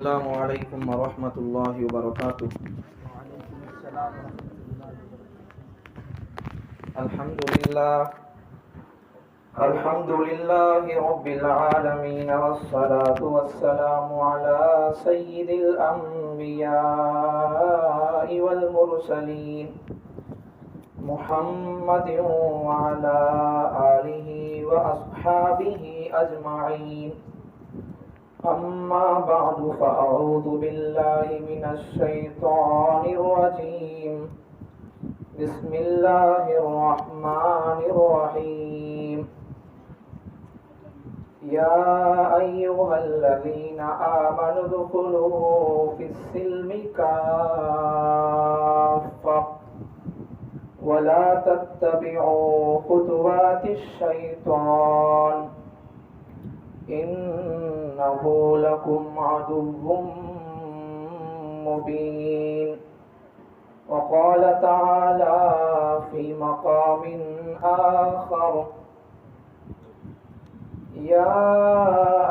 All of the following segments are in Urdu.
السلام علیکم ورحمۃ اللہ وبرکاتہ۔ وعلیکم السلام ورحمۃ اللہ وبرکاتہ۔ الحمد للہ رب العالمین والصلاة والسلام علی سید الانبیاء والمرسلین محمد وعلی آلہ واصحابہ اجمعین، اما بعد فاعوذ باللہ من الشیطان الرجیم، بسم اللہ الرحمن الرحیم۔ یا ایہا الذین آمنوا ادخلوا فی السلم کافۃ ولا تتبعوا خطوات الشیطان إنه لكم عدو مبين۔ وقال تعالى في مقام آخر: يا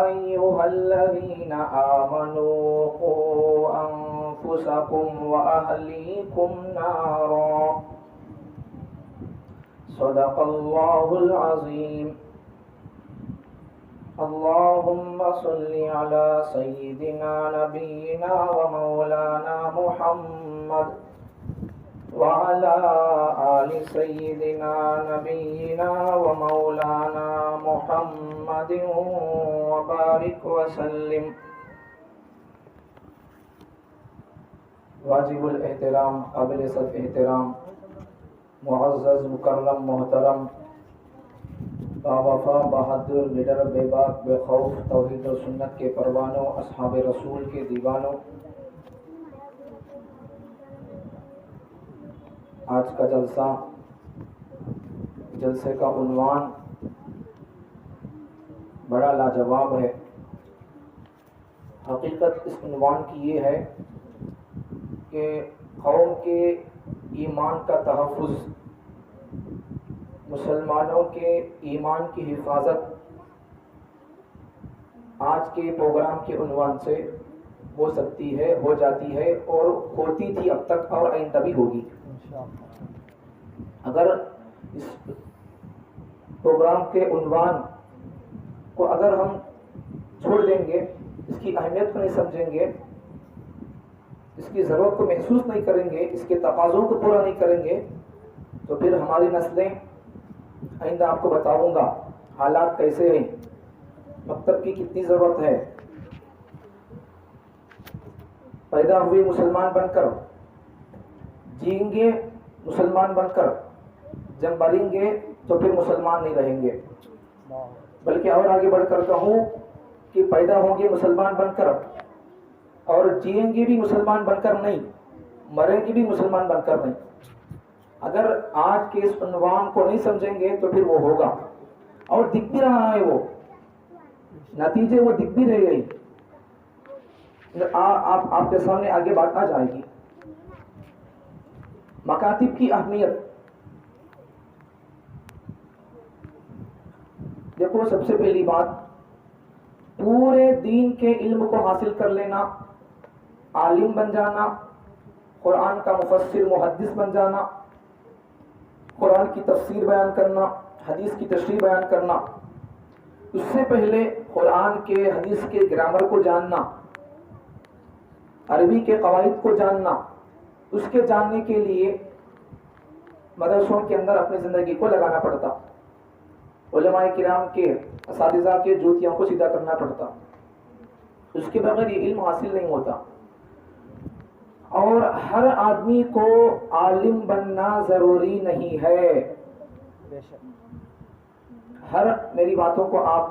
أيها الذين آمنوا قوا أنفسكم وأهليكم نارا، صدق الله العظيم۔ اللهم صل على سيدنا نبينا ومولانا محمد وعلى آل سيدنا نبينا ومولانا محمد وبارك وسلم۔ واجب الاحترام، قابل صد احترام، معزز مکرم محترم، باوفا بہادر لیڈر، بے باک بے خوف، توحید و سنت کے پروانوں، اصحاب رسول کے دیوانوں، آج کا جلسے کا عنوان بڑا لاجواب ہے۔ حقیقت اس عنوان کی یہ ہے کہ قوم کے ایمان کا تحفظ، مسلمانوں کے ایمان کی حفاظت آج کے پروگرام کے عنوان سے ہو سکتی ہے، ہو جاتی ہے، اور ہوتی تھی اب تک اور آئندہ بھی ہوگی۔ اگر اس پروگرام کے عنوان کو اگر ہم چھوڑ دیں گے، اس کی اہمیت کو نہیں سمجھیں گے، اس کی ضرورت کو محسوس نہیں کریں گے، اس کے تقاضوں کو پورا نہیں کریں گے، تو پھر ہماری نسلیں، آئندہ آپ کو بتاؤں گا حالات کیسے ہیں، مکتب کی کتنی ضرورت ہے۔ پیدا ہوئے مسلمان بن کر، جئیں گے مسلمان بن کر، جب مریں گے تو پھر مسلمان نہیں رہیں گے، بلکہ اور آگے بڑھ کر کہوں کہ پیدا ہوں گے مسلمان بن کر اور جئیں گے بھی مسلمان بن کر نہیں، مریں گے بھی مسلمان بن کر نہیں۔ اگر آج کے اس عنوان کو نہیں سمجھیں گے تو پھر وہ ہوگا، اور دکھ بھی رہا ہے، وہ نتیجے وہ دکھ بھی رہے گی۔ آپ کے سامنے آگے بات آ جائے گی۔ مکاتب کی اہمیت دیکھو، سب سے پہلی بات، پورے دین کے علم کو حاصل کر لینا، عالم بن جانا، قرآن کا مفسر محدث بن جانا، قرآن کی تفسیر بیان کرنا، حدیث کی تشریح بیان کرنا، اس سے پہلے قرآن کے حدیث کے گرامر کو جاننا، عربی کے قواعد کو جاننا، اس کے جاننے کے لیے مدرسوں کے اندر اپنی زندگی کو لگانا پڑتا، علماء کرام کے اساتذہ کے جوتیوں کو سیدھا کرنا پڑتا، اس کے بغیر یہ علم حاصل نہیں ہوتا۔ اور ہر آدمی کو عالم بننا ضروری نہیں ہے۔ میری باتوں کو آپ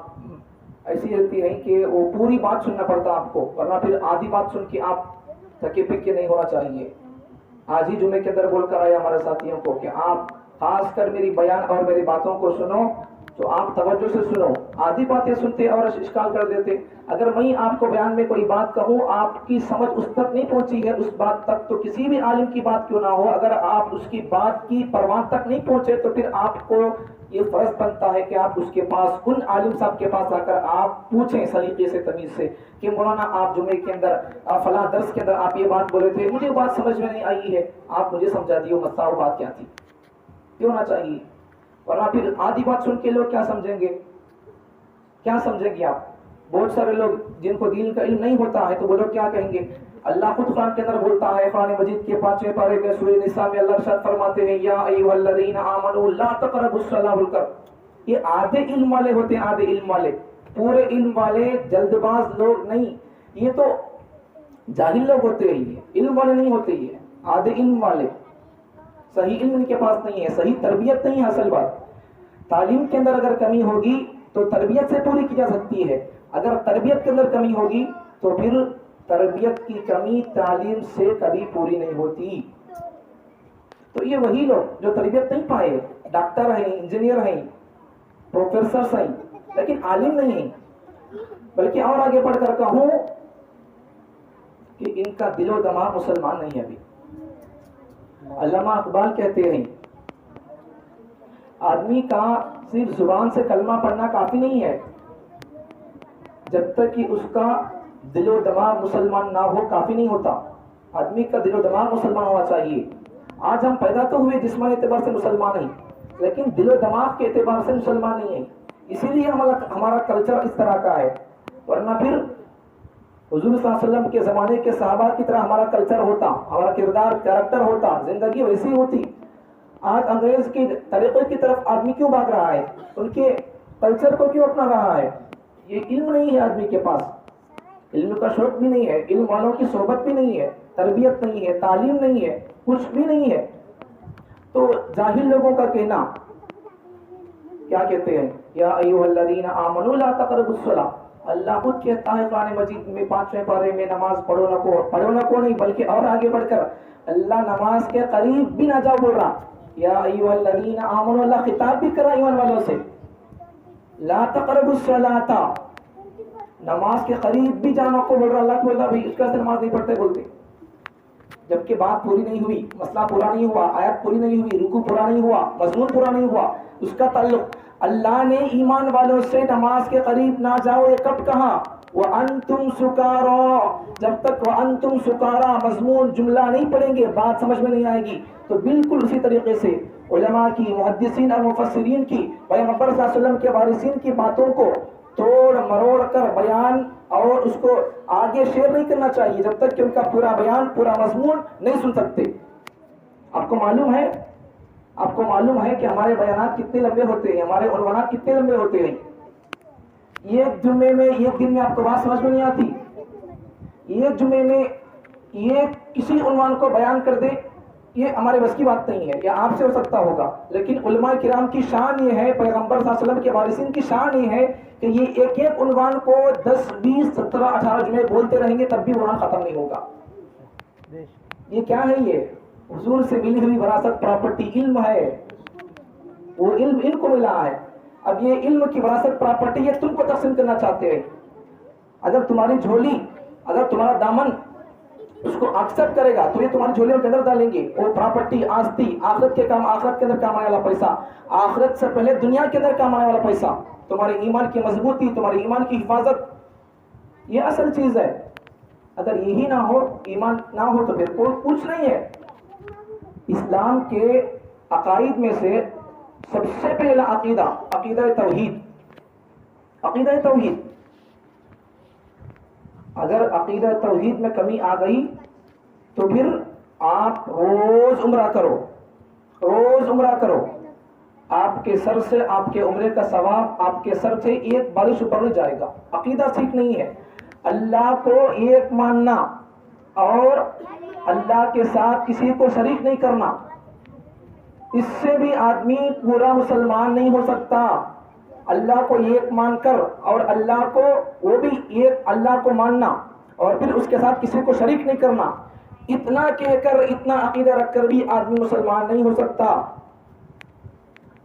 ایسی لگتی ہے کہ وہ پوری بات سننا پڑتا آپ کو، ورنہ پھر آدھی بات سن کے آپ تھکے پکے نہیں ہونا چاہیے۔ آج ہی جمعے کے اندر بول کر آیا ہمارے ساتھیوں کو کہ آپ خاص کر میری بیان اور میری باتوں کو سنو، تو آپ توجہ سے سنو، آدھی باتیں سنتے اور اشکال کر دیتے۔ اگر میں آپ کو بیان میں کوئی بات کہوں، آپ کی سمجھ اس تک نہیں پہنچی ہے اس بات تک، تو کسی بھی عالم کی بات کیوں نہ ہو، اگر آپ اس کی بات کی پروان تک نہیں پہنچے تو پھر آپ کو یہ فرض بنتا ہے کہ آپ اس کے پاس، ان عالم صاحب کے پاس آ کر آپ پوچھیں سلیقے سے، تمیز سے، کہ مولانا آپ جمعے کے اندر فلاں درس کے اندر آپ یہ بات بولے تھے، مجھے بات سمجھ میں نہیں آئی ہے، آپ مجھے سمجھا دیو، مسئلہ وہ بات کیا تھی، یہ ہونا چاہیے۔ ورنہ پھر آدھی بات سن کے لوگ کیا سمجھیں گے، کیا سمجھیں گے آپ؟ بہت سارے لوگ جن کو دین کا علم نہیں ہوتا ہے تو وہ لوگ کیا کہیں گے؟ اللہ خود قرآن کے اندر بولتا ہے، قرآن مجید کے 5ویں پارے میں سورہ نساء میں اللہ ارشاد فرماتے ہیں، یا ایھا الذین آمنوا لا تقربوا الصلاۃ بول کر۔ یہ آدھے علم والے ہوتے ہیں، آدھے علم والے، پورے علم والے جلد باز لوگ نہیں، یہ تو جاہل لوگ ہوتے ہیں، یہ علم والے نہیں ہوتے، یہ آدھے علم والے، صحیح علم ان کے پاس نہیں ہے، صحیح تربیت نہیں ہے۔ اصل بات تعلیم کے اندر اگر کمی ہوگی تو تربیت سے پوری کی جا سکتی ہے، اگر تربیت کے اندر کمی ہوگی تو پھر تربیت کی کمی تعلیم سے کبھی پوری نہیں ہوتی۔ تو یہ وہی لوگ جو تربیت نہیں پائے، ڈاکٹر ہیں، انجینئر ہیں، پروفیسرز ہیں، لیکن عالم نہیں ہیں، بلکہ اور آگے بڑھ کر کہوں کہ ان کا دل و دماغ مسلمان نہیں ہے۔ ابھی علامہ اقبال کہتے ہیں، آدمی کا صرف زبان سے کلمہ پڑھنا کافی نہیں ہے، جب تک کہ اس کا دل و دماغ مسلمان نہ ہو کافی نہیں ہوتا۔ آدمی کا دل و دماغ مسلمان ہونا چاہیے۔ آج ہم پیدا تو ہوئے جسمانی اعتبار سے مسلمان ہیں، لیکن دل و دماغ کے اعتبار سے مسلمان نہیں ہیں، اسی لیے ہمارا کلچر اس طرح کا ہے۔ ورنہ پھر حضور صلی اللہ علیہ وسلم کے زمانے کے صحابہ کی طرح ہمارا کلچر ہوتا، ہمارا کردار، کیریکٹر ہوتا، زندگی ویسی ہوتی۔ آج انگریز کے طریقے کی طرف آدمی کیوں بھاگ رہا ہے؟ ان کے کلچر کو کیوں اپنا رہا ہے؟ یہ علم نہیں ہے آدمی کے پاس، علم کا شوق بھی نہیں ہے، علم والوں کی صحبت بھی نہیں ہے، تربیت نہیں ہے، تعلیم نہیں ہے، کچھ بھی نہیں ہے۔ تو جاہل لوگوں کا کہنا کیا کہتے ہیں؟ یا ایھا الذین آمنوا لا تقربوا الصلاۃ، اللہ خود کہتا ہے قرآن مجید میں 5ویں پارے میں، نماز پڑھو نہ کو نہیں، بلکہ اور آگے بڑھ کر اللہ نماز کے قریب بھی نہ جاؤ بول رہا۔ یا ایھا الذین آمنوا، اللہ خطاب بھی کرا ایمان والوں سے، لا تقربوا الصلاۃ، نماز کے قریب بھی جانا کو بول رہا۔ اللہ بول رہا بھائی اس کا نماز نہیں پڑھتے بولتے، جبکہ بات پوری نہیں ہوئی، مسئلہ پورا نہیں ہوا، آیت پوری نہیں ہوئی، رکوع پورا نہیں ہوا، مضمون پورا نہیں ہوا، اس کا تعلق اللہ نے ایمان والوں سے نماز کے قریب نہ جاؤ، یہ کب کہا؟ وَأَنْتُمْ سُكَارَىٰ، جب تک وَأَنْتُمْ سُكَارَىٰ مضمون جملہ نہیں پڑھیں گے بات سمجھ میں نہیں آئے گی۔ تو بالکل اسی طریقے سے علماء کی، محدثین اور مفسرین کی، پیغمبر صلی اللہ علیہ وسلم کے وارثین کی باتوں کو توڑ مروڑ کر بیان اور اس کو آگے شیئر نہیں کرنا چاہیے جب تک کہ ان کا پورا بیان، پورا مضمون نہیں سن سکتے۔ آپ کو معلوم ہے کہ ہمارے بیانات کتنے لمبے ہوتے ہیں، ہمارے عنوانات کتنے لمبے ہوتے ہیں۔ ایک جمعے میں، ایک دن میں آپ کو بات سمجھ میں نہیں آتی، ایک جمعے میں یہ کسی عنوان کو بیان کر دے، یہ ہمارے بس کی بات نہیں ہے، یا آپ سے ہو سکتا ہوگا، لیکن علماء کرام کی شان یہ ہے، پیغمبر صلی اللہ علیہ وسلم کے وارثین کی شان یہ ہے کہ یہ ایک ایک عنوان کو 10 20 17 18 جمعے بولتے رہیں گے تب بھی عنوان ختم نہیں ہوگا۔ یہ کیا ہے؟ یہ حضور سے ملی ہوئی وراثت، پراپرٹی، علم ہے، وہ علم ان کو ملا ہے۔ اب یہ علم کی وراثت، پراپرٹی، یہ تم کو تقسیم کرنا چاہتے ہیں۔ اگر تمہاری جھولی، اگر تمہارا دامن اس کو ایکسپٹ کرے گا تو یہ تمہاری جھولیوں کے اندر ڈالیں گے، وہ پراپرٹی، آستی، آخرت کے کام، آخرت کے اندر کام آنے والا پیسہ، آخرت سے پہلے دنیا کے اندر کام آنے والا پیسہ، تمہارے ایمان کی مضبوطی، تمہارے ایمان کی حفاظت، یہ اصل چیز ہے۔ اگر یہی نہ ہو، ایمان نہ ہو تو پھر کوئی کچھ نہیں ہے۔ اسلام کے عقائد میں سے سب سے پہلا عقیدہ توحید، عقیدہ توحید۔ اگر عقیدہ توحید میں کمی آ گئی تو پھر آپ روز عمرہ کرو، آپ کے سر سے، آپ کے عمرے کا ثواب آپ کے سر سے ایک بارش اوپر نہیں جائے گا۔ عقیدہ ٹھیک نہیں ہے۔ اللہ کو ایک ماننا اور اللہ کے ساتھ کسی کو شریک نہیں کرنا، اس سے بھی آدمی پورا مسلمان نہیں ہو سکتا۔ اللہ کو ایک مان کر اور اللہ کو، وہ بھی ایک اللہ کو ماننا اور پھر اس کے ساتھ کسی کو شریک نہیں کرنا، اتنا کہہ کر، اتنا عقیدہ رکھ کر بھی آدمی مسلمان نہیں ہو سکتا۔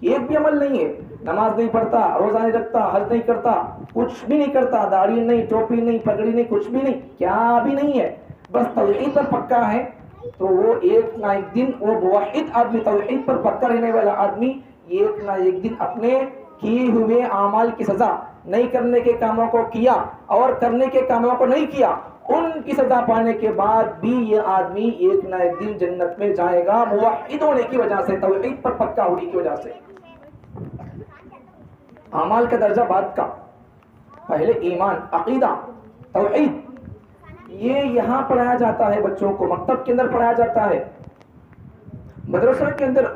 ایک بھی عمل نہیں ہے. نماز نہیں پڑھتا, روزہ نہیں رکھتا, حج نہیں کرتا, کچھ بھی نہیں کرتا, داڑھی نہیں, ٹوپی نہیں, پگڑی نہیں, کچھ بھی نہیں, کیا بھی نہیں ہے, بس توحید پر پکا ہے, تو وہ ایک نہ ایک دن وہ موحد آدمی, توحید پر پکا رہنے والا آدمی ایک نہ ایک دن اپنے کیے ہوئے اعمال کی سزا, نہیں کرنے کے کاموں کو کیا اور کرنے کے کاموں کو نہیں کیا, ان کی سزا پانے کے بعد بھی یہ آدمی ایک نہ ایک دن جنت میں جائے گا, موحد ہونے کی وجہ سے, توحید پر پکا ہونے کی وجہ سے. اعمال کا درجہ بعد کا, پہلے ایمان, عقیدہ, توحید, یہ یہاں پڑھایا جاتا ہے بچوں کو, مکتب کے اندر پڑھایا جاتا ہے. مدرسہ کے اندر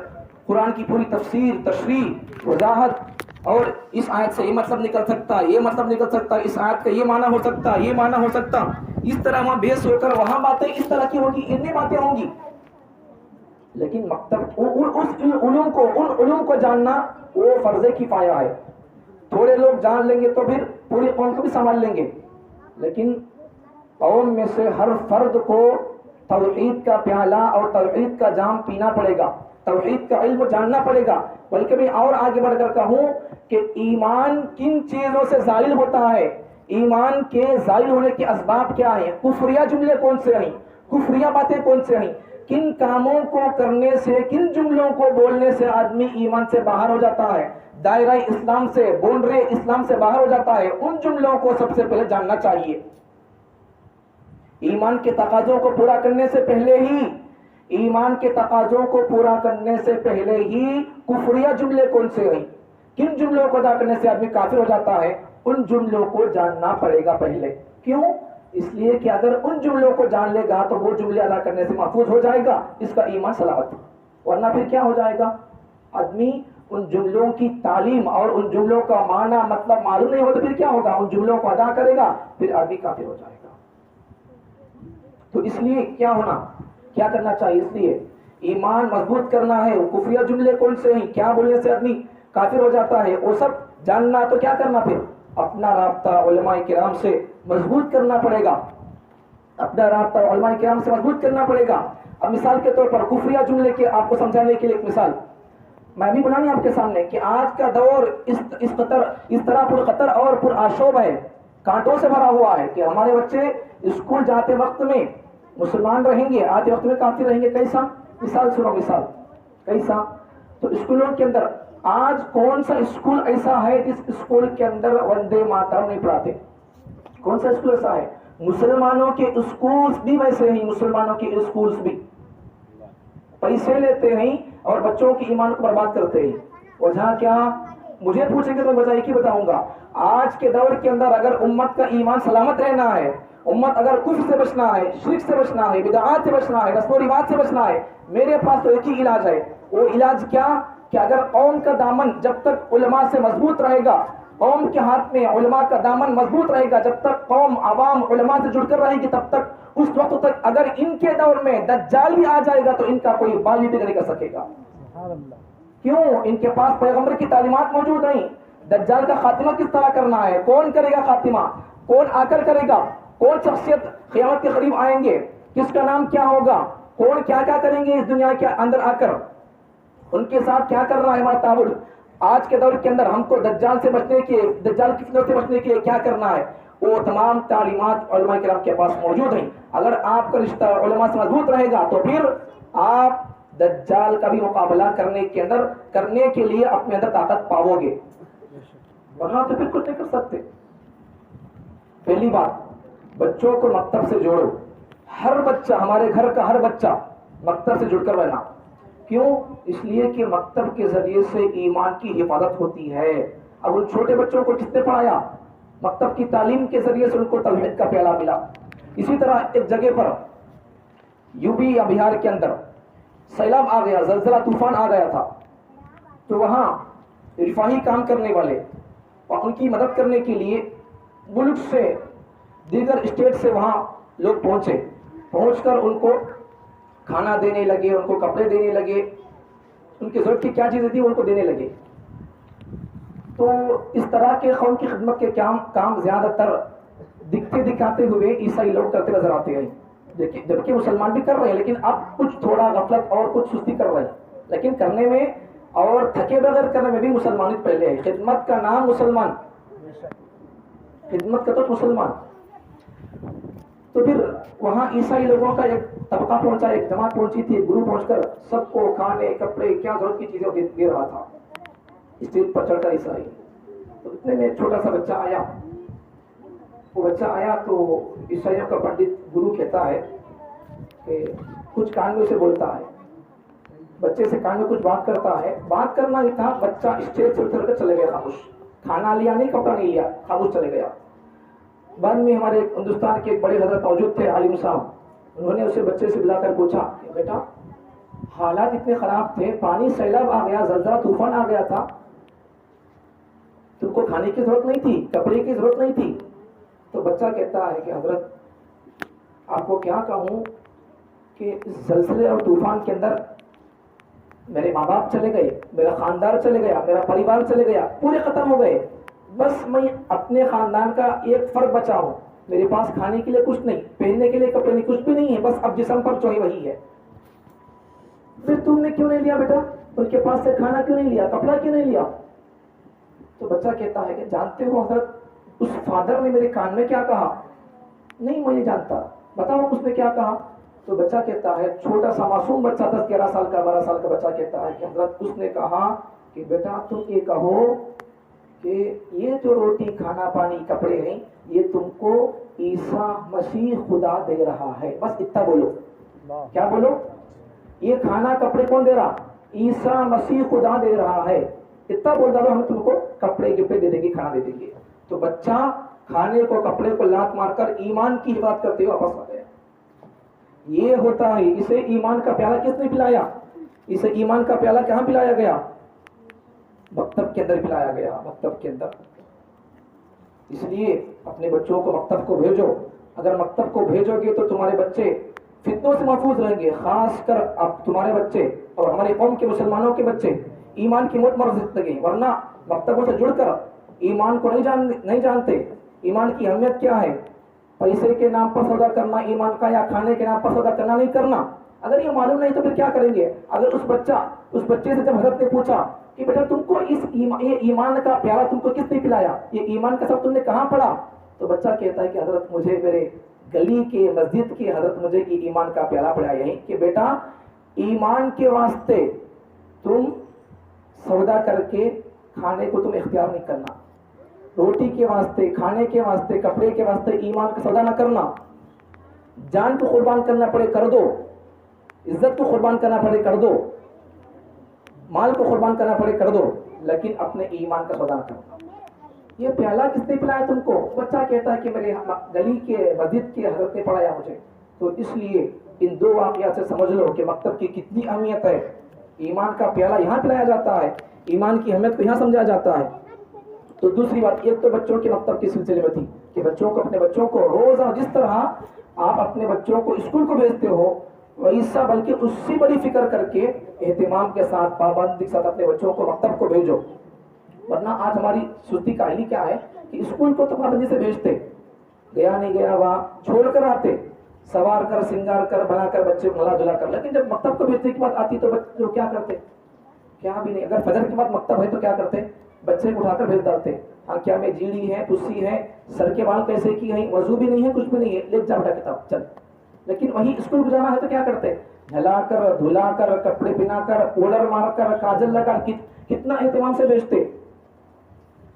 قرآن کی پوری تفسیر, تشریح, وضاحت, اور اس آیت سے یہ مطلب نکل سکتا, یہ مطلب نکل سکتا, اس آیت کا یہ معنی ہو سکتا, یہ معنی ہو سکتا, اس طرح وہاں بحث ہو کر وہاں باتیں اس طرح کی ہوگی, اتنی باتیں ہوں گی. لیکن مکتب ان علوم کو جاننا وہ فرض کفایہ ہے. تھوڑے لوگ جان لیں گے تو پھر پوری قوم کو بھی سنبھال لیں گے, لیکن قوم میں سے ہر فرد کو توحید کا پیالہ اور توحید کا جام پینا پڑے گا, توحید کا علم جاننا پڑے گا. بلکہ میں اور آگے بڑھ کر کہوں کہ ایمان کن چیزوں سے زائل ہوتا ہے, ایمان کے زائل ہونے کے اسباب کیا ہیں, کفریہ جملے کون سے ہیں, کفریہ باتیں کون سے ہیں, کن کاموں کو کرنے سے, کن جملوں کو بولنے سے آدمی ایمان سے باہر ہو جاتا ہے, دائرہ اسلام سے, بونڈری اسلام سے باہر ہو جاتا ہے. ان جملوں کو سب سے پہلے جاننا چاہیے. ایمان کے تقاضوں کو پورا کرنے سے پہلے ہی, ایمان کے تقاضوں کو پورا کرنے سے پہلے ہی کفریہ جملے کون سے ہیں, کن جملوں کو ادا کرنے سے آدمی کافر ہو جاتا ہے, ان جملوں کو جاننا پڑے گا پہلے. کیوں؟ اس لیے کہ اگر ان جملوں کو جان لے گا تو وہ جملے ادا کرنے سے محفوظ ہو جائے گا, اس کا ایمان سلامت. ورنہ پھر کیا ہو جائے گا, آدمی ان جملوں کی تعلیم اور ان جملوں کا معنی مطلب معلوم نہیں ہو تو پھر کیا ہوگا, ان جملوں کو ادا کرے گا, پھر آدمی کافر ہو جائے گا. تو اس لیے کیا کرنا چاہیے, اس لیے ایمان مضبوط کرنا ہے. کفریہ جملے کون سے ہیں, کیا بولنے سے آدمی کافر ہو جاتا ہے, وہ سب جاننا. تو کیا کرنا, پھر اپنا رابطہ علماء کرام سے مضبوط کرنا پڑے گا, اپنا رابطہ علماء کرام سے مضبوط کرنا پڑے گا. اب مثال کے طور پر کفریہ جملے کے آپ کو سمجھانے کے لیے ایک مثال میں بھی بلانی آپ کے سامنے کہ آج کا دور اس طرح پر خطر اور پر آشوب ہے, کانٹوں سے بھرا ہوا ہے کہ ہمارے بچے اسکول جاتے وقت میں مسلمان رہیں گے, آتے وقت میں کافر رہیں گے. کیسا مثال سنو, مثال کیسا. تو اسکولوں کے اندر آج کون سا اسکول ایسا ہے جس اسکول کے اندر وندے ماترم نہیں پڑھاتے, کون سا اسکول ایسا ہے. مسلمانوں کے اسکولز بھی ویسے ہیں, مسلمانوں کے اسکولز بھی پیسے لیتے ہیں اور بچوں کی ایمان کو برباد کرتے ہیں. وجہ کیا, مجھے پوچھیں گے تو وجہ ایک ہی بتاؤں گا. آج کے دور کے اندر اگر امت کا ایمان سلامت رہنا ہے, امت اگر کفر سے بچنا ہے, شرک سے بچنا ہے, بدعات سے بچنا ہے, رسم و رواج سے بچنا ہے, میرے پاس تو ایک ہی علاج ہے. وہ علاج کیا کہ اگر قوم کا دامن جب تک علماء سے مضبوط رہے گا, قوم کے ہاتھ میں علماء کا دامن مضبوط رہے گا, جب تک قوم عوام علماء سے جڑ کر رہے گی, تب تک اس وقت تک اگر ان کے دور میں دجال بھی آ جائے گا تو ان کا کوئی بال بھی نہیں کر سکے گا. کیوں؟ ان کے پاس پیغمبر کی تعلیمات موجود ہیں. دجال کا خاتمہ کس طرح کرنا ہے, کون کرے گا خاتمہ, کون آ کر کرے گا, کون شخصیت قیامت کے قریب آئیں گے, کس کا نام کیا ہوگا, کون کیا کیا کریں گے اس دنیا کے اندر آ کر, ان کے ساتھ کیا کر رہا ہے ہمارا تعامل. آج کے دور کے اندر ہم کو دجال سے بچنے کے, دجال کی فتنہ سے بچنے کے لیے کیا کرنا ہے, وہ تمام تعلیمات علماء کرام کے پاس موجود ہیں. اگر آپ کا رشتہ علماء سے مضبوط رہے گا تو پھر آپ دجال کا بھی مقابلہ کرنے کے لیے اپنے اندر طاقت پاؤ گے, ورنہ تو بالکل نہیں کر سکتے. پہلی بات, بچوں کو مکتب سے جوڑو. ہر بچہ, ہمارے گھر کا ہر بچہ مکتب سے جڑ کر رہنا. کیوں؟ اس لیے کہ مکتب کے ذریعے سے ایمان کی حفاظت ہوتی ہے. اب ان چھوٹے بچوں کو کس نے پڑھایا, مکتب کی تعلیم کے ذریعے سے ان کو توحید کا پیالہ ملا. اسی طرح ایک جگہ پر یو پی یا بہار کے اندر سیلاب آ گیا, زلزلہ طوفان آ گیا تھا, تو وہاں رفاہی کام کرنے والے اور ان کی مدد کرنے کے لیے ملک سے, دیگر اسٹیٹ سے وہاں لوگ پہنچ کر ان کو کھانا دینے لگے, ان کو کپڑے دینے لگے, ان کی ضرورت کی کیا چیزیں تھی ان کو دینے لگے. تو اس طرح کے قوم کی خدمت کے کام زیادہ تر دکھاتے ہوئے عیسائی لوگ کرتے نظر آتے ہیں, جبکہ مسلمان بھی کر رہے ہیں, لیکن اب کچھ تھوڑا غفلت اور کچھ سستی کر رہے ہیں, لیکن کرنے میں اور تھکے بغیر کرنے میں بھی مسلمانیت پہلے ہے. خدمت کا نام مسلمان, خدمت کا تو مسلمان. تو پھر وہاں عیسائی لوگوں کا ایک طبقہ پہنچا, ایک جماعت پہنچی تھی, ایک گروہ پہنچ کر سب کو کھانے کپڑے کیا ضرورت کی چیزیں دے رہا تھا اسٹیج پر چڑھ کر عیسائی. تو اتنے میں ایک چھوٹا سا بچہ آیا. وہ بچہ آیا تو عیسائیوں کا پنڈت گرو کہتا ہے کہ کچھ کان میں سے بولتا ہے, بچے سے کان میں کچھ بات کرتا ہے. بات کرنا ہی تھا, بچہ اسٹیج سے اتر کر چلے گیا خاموش. کھانا لیا نہیں, کپڑا نہیں لیا, خاموش چلے گیا. بعد میں ہمارے ہندوستان کے ایک بڑے حضرت موجود تھے, عالم صاحب, انہوں نے اسے بچے سے بلا کر پوچھا کہ بیٹا حالات اتنے خراب تھے, پانی سیلاب آ گیا, زلزلہ طوفان آ گیا تھا, تم کو کھانے کی ضرورت نہیں تھی, کپڑے کی ضرورت نہیں تھی. تو بچہ کہتا ہے کہ حضرت آپ کو کیا کہوں کہ زلزلے اور طوفان کے اندر میرے ماں باپ چلے گئے, میرا خاندان چلے گیا, میرا پریوار چلے گیا, پورے ختم ہو گئے. بس میں اپنے خاندان کا ایک فرد بچا ہوں, میرے پاس کھانے کے لیے کچھ نہیں, پہننے کے لیے کپڑے نہیں, کچھ بھی نہیں ہے, بس اب جسم پر جو ہے وہی ہے. پھر تم نے کیوں نہیں لیا بیٹا, ان کے پاس سے کھانا کیوں نہیں لیا, کپڑا کیوں نہیں لیا؟ تو بچہ کہتا ہے کہ جانتے ہو حضرت اس فادر نے میرے کان میں کیا کہا؟ نہیں میں نہیں جانتا, بتاؤ اس نے کیا کہا؟ تو بچہ کہتا ہے, چھوٹا سا معصوم بچہ 10-11 سال کا 12 سال کا بچہ کہتا ہے کہ حضرت اس نے کہا کہ بیٹا تم یہ کہو کہ یہ جو روٹی کھانا پانی کپڑے ہیں یہ تم کو عیسیٰ مسیح خدا دے رہا ہے, بس اتنا بولو. کیا بولو؟ یہ کھانا کپڑے کون دے رہا؟ عیسیٰ مسیح خدا دے رہا ہے. اتنا بول ڈالو, ہم تم کو کپڑے گپڑے دے دیں گے, کھانا دے دیں گے. تو بچہ کھانے کو کپڑے کو لات مار کر ایمان کی حفاظت کرتے ہوئے واپس آ گیا. یہ ہوتا ہے. اسے ایمان کا پیالہ کس نے پلایا؟ اسے ایمان کا پیالہ کہاں پلایا گیا؟ مکتب کے اندر پلایا گیا, مکتب کے اندر. اس لیے اپنے بچوں کو مکتب کو بھیجو. اگر مکتب کو بھیجو گے تو تمہارے بچے فتنوں سے محفوظ رہیں گے, خاص کر اب تمہارے بچے اور ہمارے قوم کے مسلمانوں کے بچے ایمان کی موت مر زندگی. ورنہ مکتبوں سے جڑ کر ایمان کو نہیں جانتے. ایمان کی اہمیت کیا ہے؟ پیسے کے نام پر سودا کرنا ایمان کا, یا کھانے کے نام پر سودا کرنا نہیں کرنا. اگر یہ معلوم نہیں تو پھر کیا کریں گے؟ اگر اس بچے سے جب حضرت نے پوچھا کہ بیٹا تم کو یہ ایمان کا پیالہ تم کو کس نے پلایا, یہ ایمان کا سب تم نے کہاں پڑھا؟ تو بچہ کہتا ہے کہ حضرت مجھے میرے گلی کے مسجد کی حضرت مجھے یہ ایمان کا پیالہ پڑھایا ہے کہ بیٹا ایمان کے واسطے تم سودا کر کے کھانے کو تم اختیار نہیں کرنا, روٹی کے واسطے, کھانے کے واسطے, کپڑے کے واسطے ایمان کا سودا نہ کرنا. جان کو قربان کرنا پڑے کر دو, عزت کو قربان کرنا پڑے کر دو, مال کو قربان کرنا پڑے کر دو, لیکن اپنے ایمان کا سودا نہ کرنا. یہ پیالہ کس نے پلایا تم کو؟ بچہ کہتا ہے کہ میرے گلی کے مسجد کے حضرت نے پڑھایا مجھے. تو اس لیے ان دو واقعات سے سمجھ لو کہ مکتب کی کتنی اہمیت ہے. ایمان کا پیالہ یہاں پلایا جاتا ہے, ایمان کی اہمیت کو یہاں سمجھا جاتا ہے. تو دوسری بات, ایک تو بچوں کے مکتب کے سلسلے میں تھی کہ اپنے بچوں کو روزانہ جس طرح آپ اپنے بچوں کو اسکول کو بھیجتے ہو ویسا بلکہ اس سے بڑی فکر کر کے اہتمام کے ساتھ پابندی کے ساتھ اپنے بچوں کو مکتب کو بھیجو. ورنہ آج ہماری سستی کا حال کیا ہے کہ اسکول کو تو پابندی سے بھیجتے, گیا نہیں گیا وہاں چھوڑ کر آتے, سوار کر سنگار کر بنا کر بچے کو نلا دھلا کر, لیکن جب مکتب کو بھیجنے کی بات آتی تو بچے کیا کرتے؟ کیا بھی نہیں. اگر فجر کے بعد مکتب ہے تو کیا کرتے؟ بچے کو اٹھا کر بھیج ڈالتے. ہاں کیا میں جیڑی ہے, پسی ہے, سر کے بال کیسے کی ہیں, وضو بھی نہیں ہے, کچھ بھی نہیں ہے, لے جا بیٹا کتاب چل. لیکن وہی اسکول کو جانا ہے تو کیا کرتے؟ نہلا کر دھلا کر کپڑے پہنا کر پاؤڈر مار کر کاجل لگا کتنا اہتمام سے بھیجتے.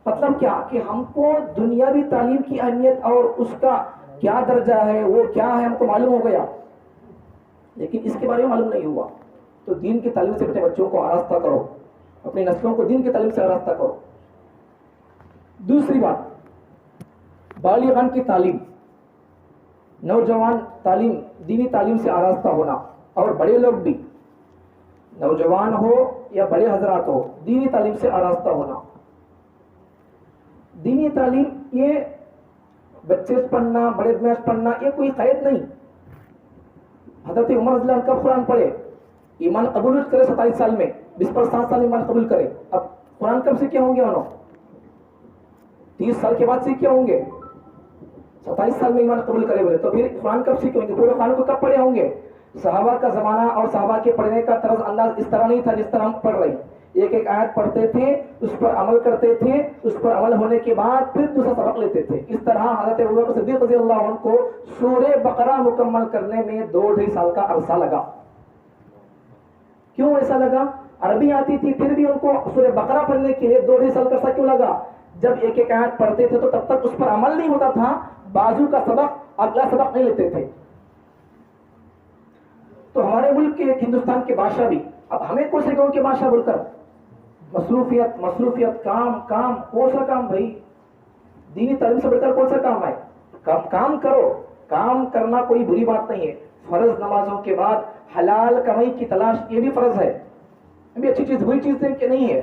مطلب کیا کہ ہم کو دنیاوی تعلیم کی اہمیت اور اس کا کیا درجہ ہے, وہ کیا ہے, ہم کو معلوم ہو گیا, لیکن اس کے بارے میں معلوم نہیں ہوا. تو دین کی تعلیم سے اپنے بچوں کو آراستہ کرو, اپنی نسلوں کو دین کی تعلیم سے آراستہ کرو. دوسری بات, بالغان کی تعلیم, نوجوان تعلیم, دینی تعلیم سے آراستہ ہونا, اور بڑے لوگ بھی, نوجوان ہو یا بڑے حضرات ہو, دینی تعلیم سے آراستہ ہونا. دینی تعلیم یہ بچے سے پڑھنا, بڑے میں پڑھنا, یہ کوئی قید نہیں. حضرت عمر رضی اللہ عنہ کب قرآن پڑھے؟ ایمان قبول کرے 27 سال میں, 20 پر 7 سال ایمان قبول کرے. اب قرآن کب سیکھے ہوں گے انہوں؟ 30 سال کے بعد سیکھے ہوں گے. 27 سال میں ایمان قبول کرے بولے تو پھر قرآن کب سیکھے ہوں گے؟ پورے قرآن کو کب پڑھے ہوں گے؟ صحابہ کا زمانہ اور صحابہ کے پڑھنے کا طرز انداز اس طرح نہیں تھا جس طرح ہم پڑھ رہے ہیں. ایک ایک آیت پڑھتے تھے، اس پر عمل کرتے تھے، اس پر عمل ہونے کے بعد پھر دوسرا سبق لیتے تھے. اس طرح حضرت ابوبکر صدیق رضی اللہ عنہ کو سورہ بقرہ مکمل کرنے میں 2-2.5 سال کا عرصہ لگا. کیوں ایسا لگا؟ عربی آتی تھی پھر بھی ان کو سورہ بقرہ پڑھنے کے لیے 2-2.5 سال کا عرصہ کیوں لگا؟ جب ایک ایک آیت پڑھتے تھے تو تب تک اس پر عمل نہیں ہوتا تھا، بازو کا سبق اگلا سبق نہیں لیتے تھے. تو ہمارے ملک کے ہندوستان کے بادشاہ بھی اب ہمیں کون سے گاؤں کے بادشاہ بول کر مصروفیت کام کون سا کام بھائی؟ دینی تعلیم سے بڑھ کر کون سا کام ہے؟ کام کرو. کام کرنا کوئی بری بات نہیں ہے. فرض نمازوں کے بعد حلال کمائی کی تلاش یہ بھی فرض ہے، یہ بھی اچھی چیز، بری چیز کہ نہیں ہے.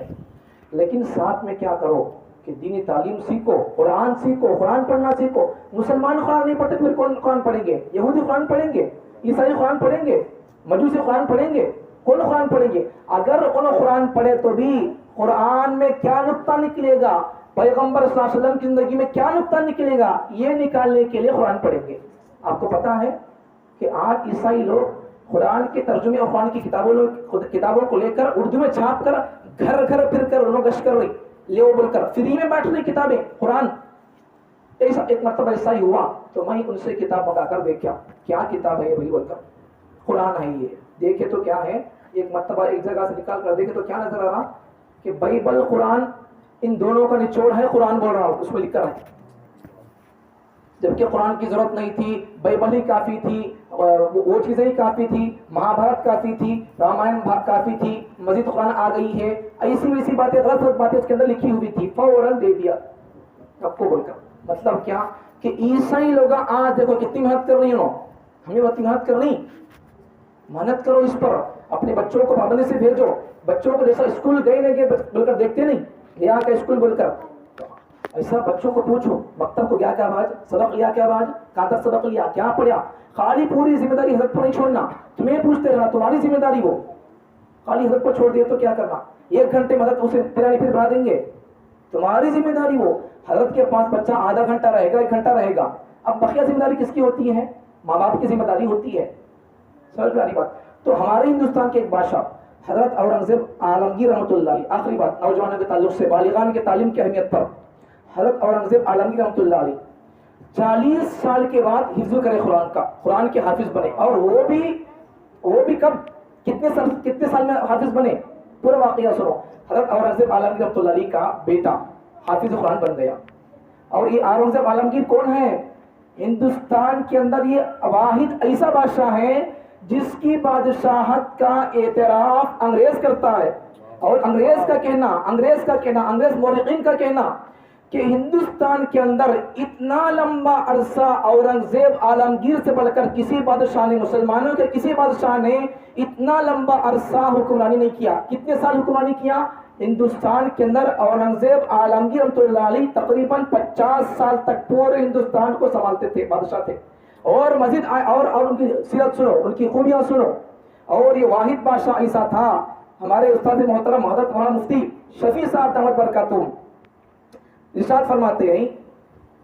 لیکن ساتھ میں کیا کرو کہ دینی تعلیم سیکھو، قرآن سیکھو، قرآن پڑھنا سیکھو. مسلمان قرآن نہیں پڑھتے پھر کون قرآن پڑھیں گے؟ یہودی قرآن پڑھیں گے، عیسائی قرآن پڑھیں گے، مجوسی قرآن پڑھیں گے، کون قرآن پڑھیں گے؟ اگر ان قرآن پڑھے تو بھی قرآن میں کیا نقطہ نکلے گا، پیغمبر صلی اللہ علیہ وسلم کی زندگی میں کیا نقطہ نکلے گا، یہ نکالنے کے لیے قرآن پڑھیں گے. آپ کو پتا ہے کہ آج عیسائی لوگ قرآن کے ترجمے اور قرآن کی کتابوں کو لے کر اردو میں چھاپ کر گھر گھر پھر کر انہوں گشت کر رہی لے بول کر فری میں بانٹ رہی کتابیں قرآن. ایک مرتبہ ایسا ہی ہوا تو میں ان سے کتاب منگا کر دیکھا کیا کتاب ہے یہ بھائی بول کر. قرآن ہے یہ، دیکھے تو کیا ہے. ایک مرتبہ ایک جگہ سے نکال کر دیکھے تو کیا نظر آ رہا کہ بائبل قرآن ان دونوں کا نچوڑ ہے. قرآن بول رہا ہوں اس میں لکھا ہے، جبکہ قرآن کی ضرورت نہیں تھی، بائبل ہی کافی تھی، وہ چیزیں ہی کافی تھی، مہابھارت کافی تھی، رامائن کافی تھی، مزید قرآن آ گئی ہے. ایسی ویسی باتیں غلط باتیں اس کے اندر لکھی ہوئی تھی، فوراً دے دیا سب کو بول کر. مطلب کیا کہ عیسائی لوگ آج دیکھو کتنی محنت کر رہی ہوں، ہمیں اتنی محنت کرنی. محنت کرو اس پر، اپنے بچوں کو پابندی سے بھیجو. بچوں کو جیسا اسکول گئے نہیں گئے بول کر دیکھتے نہیں، گیا کہ اسکول بول کر، ایسا بچوں کو پوچھو مکتب کو گیا کیا آج، سبق لیا کیا آج، کہاں تک سبق لیا، کیا پڑھا. خالی پوری ذمہ داری حضرت پر نہیں چھوڑنا، تمہیں پوچھتے رہنا، تمہاری ذمہ داری وہ. خالی حضرت پر چھوڑ دیا تو کیا کرنا؟ 1 گھنٹے مدد اسے پھر بنا دیں گے، تمہاری ذمہ داری وہ. حضرت کے پاس بچہ آدھا گھنٹہ رہے گا، 1 گھنٹہ رہے گا. اب بقیہ ذمہ داری کس کی ہوتی ہے؟ ماں باپ کی ذمہ داری ہوتی ہے. سمجھ میں آ رہی بات؟ تو ہمارے ہندوستان کے ایک بادشاہ حضرت اورنگزیب عالمگیر رحمۃ اللہ علیہ، آخری بات نوجوانوں کے تعلق سے، بالغان کے تعلیم کی اہمیت پر. حضرت اورنگزیب عالمگیر رحمۃ اللہ علیہ 40 سال کے بعد حفظ کرے قرآن کا، قرآن کے حافظ بنے. اور وہ بھی کب، کتنے سال میں حافظ بنے؟ پورا واقعہ سنو. حضرت اورنگزیب عالمگیر رحمۃ اللہ علیہ کا بیٹا حافظ قرآن بن گیا. اور یہ اورنگزیب عالمگیر کون ہے؟ ہندوستان کے اندر یہ واحد ایسا بادشاہ ہے جس کی بادشاہت کا اعتراف انگریز کرتا ہے. اور انگریز انگریز مورخین کا کہنا کہ ہندوستان کے اندر اتنا لمبا عرصہ اورنگزیب عالمگیر سے بڑھ کر کسی بادشاہ نے، مسلمانوں کے کسی بادشاہ نے اتنا لمبا عرصہ حکمرانی نہیں کیا. کتنے سال حکمرانی کیا ہندوستان کے اندر؟ اورنگزیب عالمگیر رحمۃ اللہ علیہ تقریباً 50 سال تک پورے ہندوستان کو سنبھالتے تھے، بادشاہ تھے. اور مزید اور ان کی سیرت سنو، ان کی خوبیاں سنو. اور یہ واحد بادشاہ ایسا تھا. ہمارے استاد محترم حضرت مولانا مفتی شفیع صاحب دامت برکاتہم ارشاد فرماتے ہیں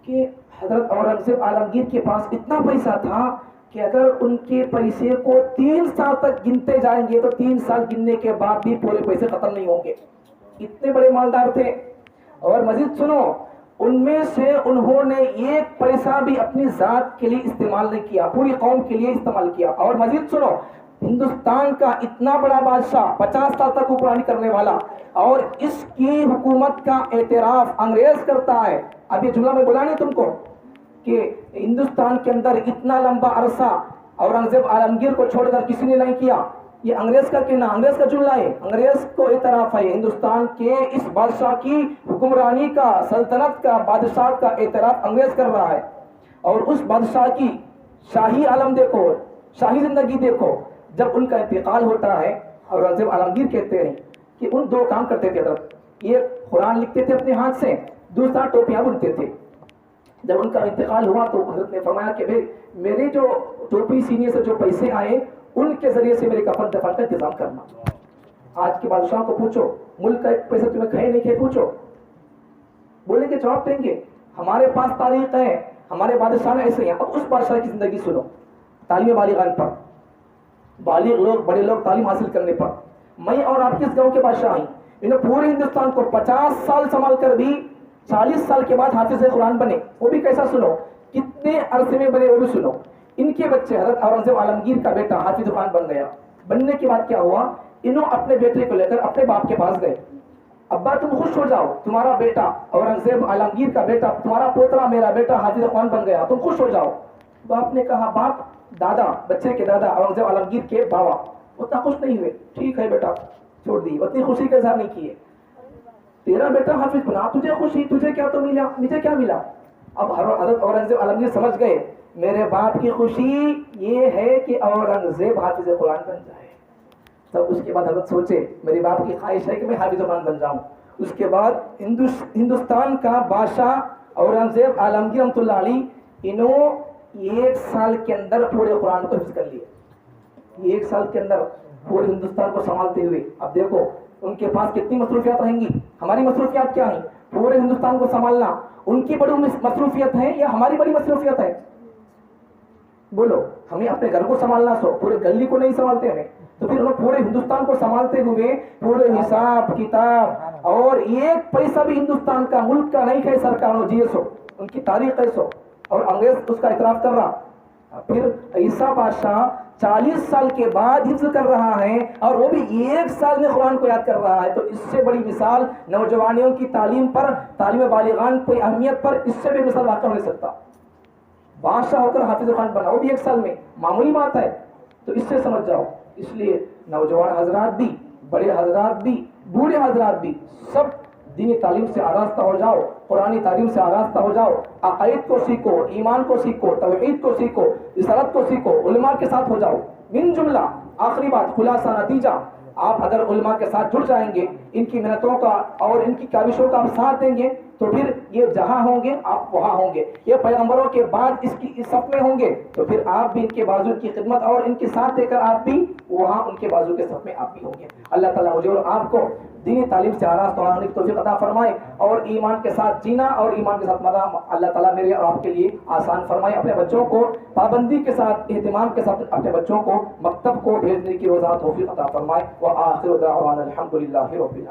کہ حضرت اورنگزیب عالمگیر کے پاس اتنا پیسہ تھا کہ اگر ان کے پیسے کو 3 سال تک گنتے جائیں گے تو 3 سال گننے کے بعد بھی پورے پیسے ختم نہیں ہوں گے. اتنے بڑے مالدار تھے. اور مزید سنو، ان میں سے انہوں نے 1 پیسہ بھی اپنی ذات کے لیے استعمال نہیں کیا، پوری قوم کے لیے استعمال کیا. اور مزید سنو، ہندوستان کا اتنا بڑا بادشاہ 50 سال تک حکمرانی کرنے والا، اور اس کی حکومت کا اعتراف انگریز کرتا ہے. اب یہ جملہ میں بولا نہیں تم کو کہ ہندوستان کے اندر اتنا لمبا عرصہ اورنگزیب عالمگیر کو چھوڑ کر کسی نے نہیں کیا. یہ انگریز کا کہنا، انگریز کا جملہ ہے، انگریز کو اعتراف ہے. ہندوستان کے اس بادشاہ کی حکمرانی کا، سلطنت کا، بادشاہ کا اعتراف انگریز کر رہا ہے. اور اس بادشاہ کی شاہی عالم دیکھو، شاہی زندگی دیکھو. جب ان کا انتقال ہوتا ہے، اورنگزیب عالمگیر کہتے ہیں کہ ان 2 کام کرتے تھے حضرت. ایک قرآن لکھتے تھے اپنے ہاتھ سے، دوسرا ٹوپیاں بنتے تھے. جب ان کا انتقال ہوا تو حضرت نے فرمایا کہ بھائی میرے جو ٹوپی سینے سے جو پیسے آئے ان کے ذریعے سے میرے کفن دفن کا انتظام کرنا. آج کے بادشاہ کو پوچھو ملک کا 1 پیسہ تمہیں کھائے نہیں کھائے، پوچھو، بولیں گے، جواب دیں گے. ہمارے پاس تاریخ ہے، ہمارے بادشاہ نے ایسے ہیں. اب اس بادشاہ کی زندگی سنو. تعلیم بالغان پر، بالغ لوگ، بڑے لوگ تعلیم حاصل کرنے پر. میں اور آپ کس گاؤں کے بادشاہ ہیں؟ انہوں پورے ہندوستان کو 50 سال سنبھال کر بھی 40 سال کے بعد حافظ قرآن بنے. وہ بھی کیسا سنو, کتنے عرصے میں بنے وہ بھی سنو. ان کے بچے حضرت اورنگزیب عالمگیر کا بیٹا حافظ قرآن بن گیا. بننے کے بعد کیا ہوا, انہوں اپنے بیٹے کو لے کر اپنے باپ کے پاس گئے. ابا تم خوش ہو جاؤ, تمہارا بیٹا اورنگزیب عالمگیر کا بیٹا, تمہارا پوترا میرا بیٹا حافظ قرآن بن گیا, تم خوش ہو جاؤ. باپ نے کہا, باپ دادا, بچے کے دادا اورنگزیب عالمگیر کے بابا اتنا خوش نہیں ہوئے. ٹھیک ہے بیٹا, چھوڑ دی, اتنی خوشی کا اظہار نہیں کیے. تیرا بیٹا حافظ بنا, تجھے خوشی, تجھے کیا تو ملا, مجھے کیا ملا. اب حضرت اورنگزیب عالمگیر سمجھ گئے میرے باپ کی خوشی یہ ہے کہ اورنگزیب حافظ قرآن بن جائے. تب اس کے بعد حضرت سوچے میرے باپ کی خواہش ہے کہ میں حافظ قرآن بن جاؤں. اس کے بعد ہندوستان کا بادشاہ اورنگزیب عالمگیر رحمۃ اللہ علیہ, انہوں 1 سال کے اندر پورے قرآن کو حفظ کر لیے. 1 سال کے اندر پورے ہندوستان کو سنبھالتے ہوئے. اب دیکھو ان کے پاس کتنی مصروفیات رہیں گی, ہماری مصروفیات کیا ہیں. پورے ہندوستان کو سنبھالنا ان کی بڑی مصروفیت ہے یا ہماری بڑی مصروفیت ہے؟ بولو, ہمیں اپنے گھر کو سنبھالنا, سو پورے گلی کو نہیں سنبھالتے ہمیں. تو پھر انہوں پورے ہندوستان کو سنبھالتے ہوئے پورے حساب کتاب اور 1 پیسہ بھی ہندوستان کا ملک کا نہیں ہے سرکار جیے سو, ان کی تاریخ ہے سو, اور انگریز اس کا اعتراف کر رہا. پھر عیسیٰ بادشاہ 40 سال کے بعد حفظ کر رہا ہے اور وہ بھی 1 سال میں قرآن کو یاد کر رہا ہے. تو اس سے بڑی مثال نوجوانوں کی تعلیم پر, تعلیم بالغان کی اہمیت پر اس سے بھی مثال واقع ہو نہیں سکتا. بادشاہ ہو کر حافظ قرآن بنا, وہ بھی 1 سال میں, معمولی بات ہے. تو اس سے سمجھ جاؤ. اس لیے نوجوان حضرات بھی, بڑے حضرات بھی, بوڑھے حضرات بھی, سب دینی تعلیم سے آراستہ ہو جاؤ, قرآنی تعلیم سے آراستہ ہو جاؤ. عقائد کو سیکھو, ایمان کو سیکھو, توحید کو سیکھو, رسالت کو سیکھو, علماء کے ساتھ ہو جاؤ. من جملہ آخری بات, خلاصہ نتیجہ, آپ اگر علماء کے ساتھ جڑ جائیں گے, ان کی محنتوں کا اور ان کی کاوشوں کا آپ ساتھ دیں گے, تو پھر یہ جہاں ہوں گے آپ وہاں ہوں گے. یہ پیغمبروں کے بعد اس صف میں ہوں گے, تو پھر آپ بھی ان کے بازو کی خدمت اور ان کے ساتھ دے کر آپ بھی وہاں ان کے بازو کے صف میں آپ بھی ہوں گے. اللہ تعالیٰ مجھے اور آپ کو دینی تعلیم سے آراستہ ہونے کی توفیق عطا فرمائے اور ایمان کے ساتھ جینا اور ایمان کے ساتھ مرنا اللہ تعالیٰ میرے اور آپ کے لیے آسان فرمائے. اپنے بچوں کو پابندی کے ساتھ, اہتمام کے ساتھ اپنے بچوں کو مکتب کو بھیجنے کی روزانہ توفیق عطا فرمائے. وآخر دعوانا الحمد للہ رب العالمین.